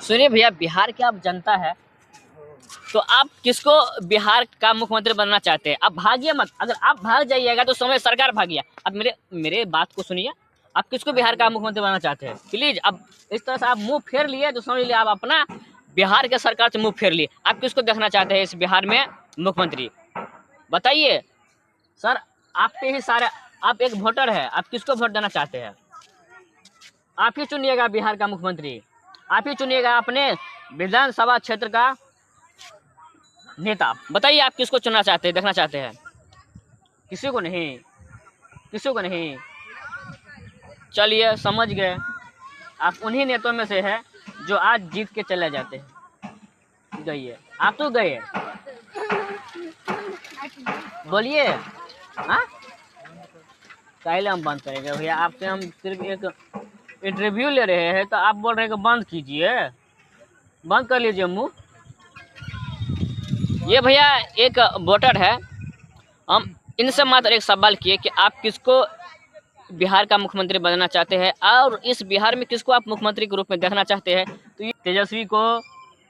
सुनिए भैया, बिहार की आप जनता है, तो आप किसको बिहार का मुख्यमंत्री बनना चाहते हैं? आप भागिए मत। अगर आप भाग जाइएगा तो समझ सरकार भाग गया। अब मेरे मेरे बात को सुनिए। आप किसको बिहार का मुख्यमंत्री बनना चाहते हैं? प्लीज, अब इस तरह से आप मुंह फेर लिए तो समझ लिए आप अपना बिहार के सरकार से मुंह फेर लिए। आप किसको देखना चाहते हैं इस बिहार में मुख्यमंत्री? बताइए सर। आप पे ही सारे, आप एक वोटर है, आप किसको वोट देना चाहते हैं? आप ही चुनिएगा बिहार का मुख्यमंत्री। आप ही चुनिएगा अपने विधानसभा क्षेत्र का नेता। बताइए आप किसको चुनना चाहते हैं, देखना चाहते हैं? किसी को नहीं, किसी को नहीं। चलिए समझ गए, आप उन्हीं नेताओं में से है जो आज जीत के चले जाते हैं। गइए, आप तो गए। बोलिए। हाँ, पहले हम बंद करेंगे भैया। आपसे हम सिर्फ एक इंटरव्यू ले रहे हैं तो आप बोल रहे हैं कि बंद कीजिए। बंद कर लीजिए मुंह। ये भैया एक वोटर है, हम इनसे मात्र एक सवाल किए कि आप किसको बिहार का मुख्यमंत्री बनना चाहते हैं और इस बिहार में किसको आप मुख्यमंत्री के रूप में देखना चाहते हैं। तो ये तेजस्वी को,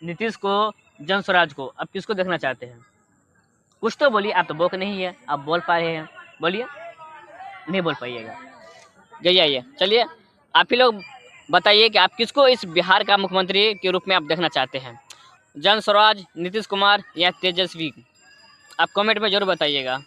नीतीश को, जनस्वराज को, आप किसको देखना चाहते हैं? कुछ तो बोलिए। आप तो बोक नहीं है, आप बोल पा रहे हैं, बोलिए। नहीं बोल पाइएगा, जाइए। चलिए आप ही लोग बताइए कि आप किसको इस बिहार का मुख्यमंत्री के रूप में आप देखना चाहते हैं? जनस्वराज, नीतीश कुमार या तेजस्वी? आप कमेंट में जरूर बताइएगा।